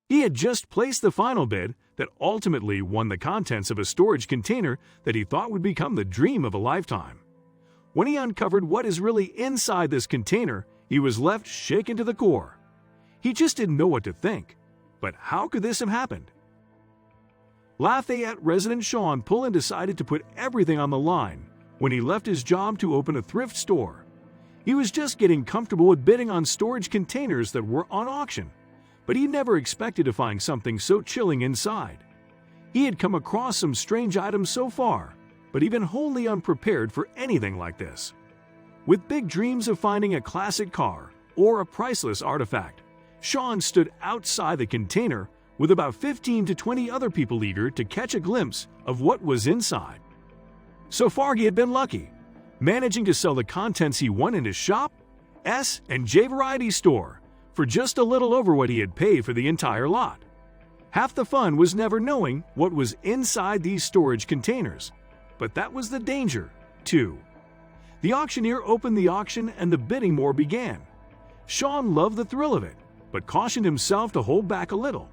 He had just placed the final bid that ultimately won the contents of a storage container that he thought would become the dream of a lifetime. When he uncovered what is really inside this container, he was left shaken to the core. He just didn't know what to think. But how could this have happened? Lafayette resident Sean Pullen decided to put everything on the line when he left his job to open a thrift store. He was just getting comfortable with bidding on storage containers that were on auction, but he never expected to find something so chilling inside. He had come across some strange items so far, but he'd been wholly unprepared for anything like this. With big dreams of finding a classic car or a priceless artifact, Sean stood outside the container with about 15 to 20 other people eager to catch a glimpse of what was inside. So far he had been lucky, managing to sell the contents he won in his shop, S&J Variety Store, for just a little over what he had paid for the entire lot. Half the fun was never knowing what was inside these storage containers, but that was the danger, too. The auctioneer opened the auction and the bidding war began. Sean loved the thrill of it, but cautioned himself to hold back a little.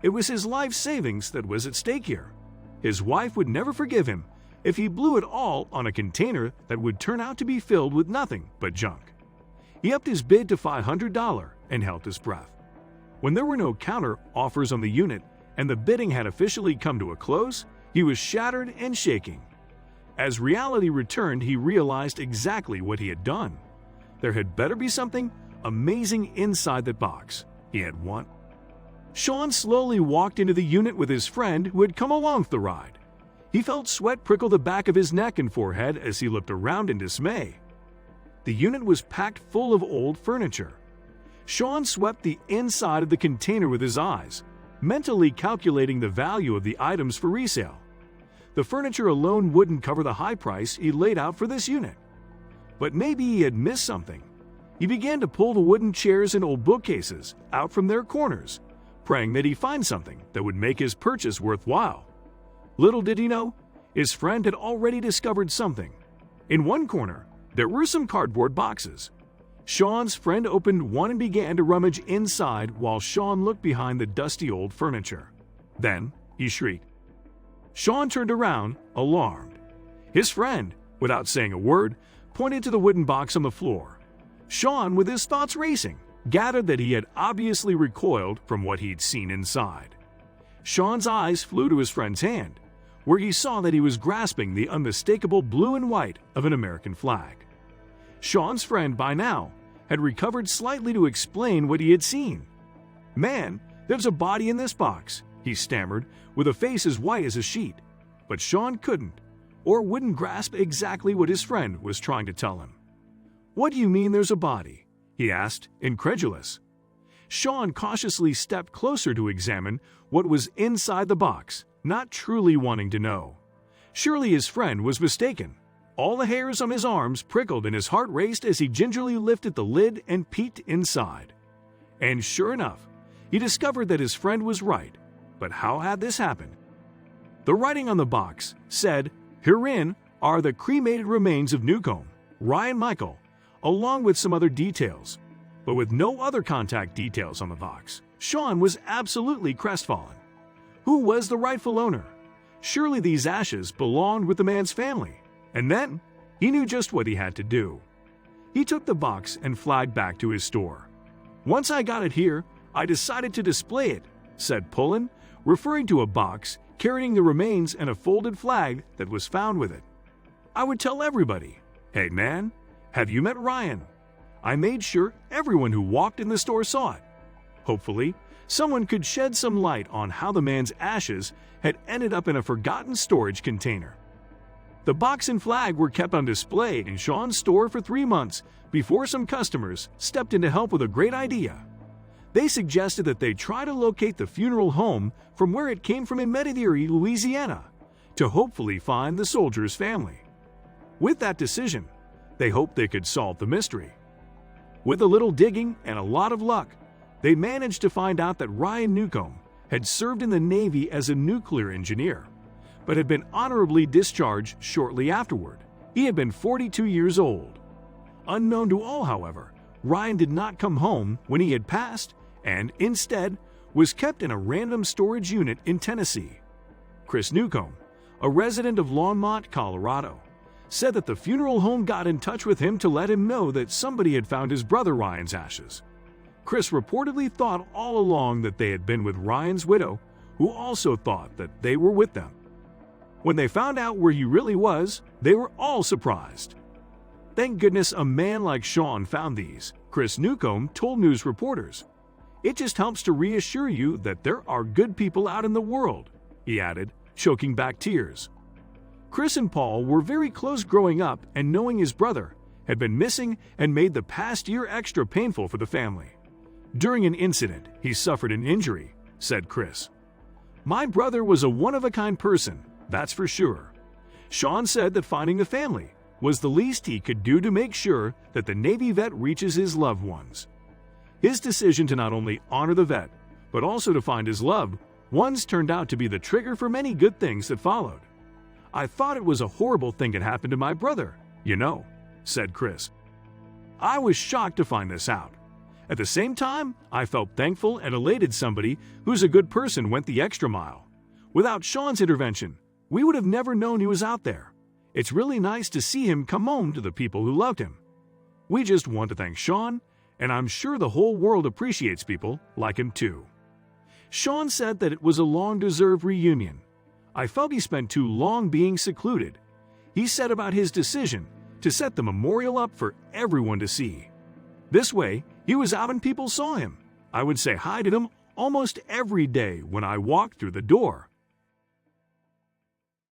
It was his life savings that was at stake here. His wife would never forgive him if he blew it all on a container that would turn out to be filled with nothing but junk. He upped his bid to $500 and held his breath. When there were no counter offers on the unit and the bidding had officially come to a close, he was shattered and shaking. As reality returned, he realized exactly what he had done. There had better be something amazing inside that box he had won. Sean slowly walked into the unit with his friend who had come along for the ride. He felt sweat prickle the back of his neck and forehead as he looked around in dismay. The unit was packed full of old furniture. Sean swept the inside of the container with his eyes, mentally calculating the value of the items for resale. The furniture alone wouldn't cover the high price he laid out for this unit. But maybe he had missed something. He began to pull the wooden chairs and old bookcases out from their corners, praying that he find something that would make his purchase worthwhile. Little did he know, his friend had already discovered something. In one corner, there were some cardboard boxes. Sean's friend opened one and began to rummage inside while Sean looked behind the dusty old furniture. Then he shrieked. Sean turned around, alarmed. His friend, without saying a word, pointed to the wooden box on the floor. Sean, with his thoughts racing, gathered that he had obviously recoiled from what he'd seen inside. Sean's eyes flew to his friend's hand, where he saw that he was grasping the unmistakable blue and white of an American flag. Sean's friend, by now, had recovered slightly to explain what he had seen. "Man, there's a body in this box," he stammered, with a face as white as a sheet. But Sean couldn't, or wouldn't grasp exactly what his friend was trying to tell him. "What do you mean there's a body?" he asked, incredulous. Sean cautiously stepped closer to examine what was inside the box, not truly wanting to know. Surely his friend was mistaken. All the hairs on his arms prickled and his heart raced as he gingerly lifted the lid and peeked inside. And sure enough, he discovered that his friend was right. But how had this happened? The writing on the box said, "Herein are the cremated remains of Newcomb, Ryan Michael," along with some other details, but with no other contact details on the box. Sean was absolutely crestfallen. Who was the rightful owner? Surely these ashes belonged with the man's family. And then, he knew just what he had to do. He took the box and flagged back to his store. "Once I got it here, I decided to display it," said Pullen, referring to a box carrying the remains and a folded flag that was found with it. "I would tell everybody, 'Hey man, have you met Ryan?' I made sure everyone who walked in the store saw it. Hopefully, someone could shed some light on how the man's ashes had ended up in a forgotten storage container." The box and flag were kept on display in Sean's store for 3 months before some customers stepped in to help with a great idea. They suggested that they try to locate the funeral home from where it came from in Metairie, Louisiana, to hopefully find the soldier's family. With that decision, they hoped they could solve the mystery. With a little digging and a lot of luck, they managed to find out that Ryan Newcomb had served in the Navy as a nuclear engineer, but had been honorably discharged shortly afterward. He had been 42 years old. Unknown to all, however, Ryan did not come home when he had passed and, instead, was kept in a random storage unit in Tennessee. Chris Newcomb, a resident of Longmont, Colorado, said that the funeral home got in touch with him to let him know that somebody had found his brother Ryan's ashes. Chris reportedly thought all along that they had been with Ryan's widow, who also thought that they were with them. When they found out where he really was, they were all surprised. "Thank goodness a man like Sean found these," Chris Newcomb told news reporters. "It just helps to reassure you that there are good people out in the world," he added, choking back tears. Chris and Paul were very close growing up, and knowing his brother had been missing and made the past year extra painful for the family. "During an incident, he suffered an injury," said Chris. "My brother was a one-of-a-kind person, that's for sure." Sean said that finding the family was the least he could do to make sure that the Navy vet reaches his loved ones. His decision to not only honor the vet, but also to find his loved ones turned out to be the trigger for many good things that followed. "I thought it was a horrible thing that happened to my brother, said Chris. "I was shocked to find this out. At the same time, I felt thankful and elated somebody who's a good person went the extra mile. Without Sean's intervention, we would have never known he was out there. It's really nice to see him come home to the people who loved him. We just want to thank Sean, and I'm sure the whole world appreciates people like him too." Sean said that it was a long-deserved reunion. "I felt he spent too long being secluded," he said about his decision to set the memorial up for everyone to see. "This way, he was out and people saw him. I would say hi to him almost every day when I walked through the door,"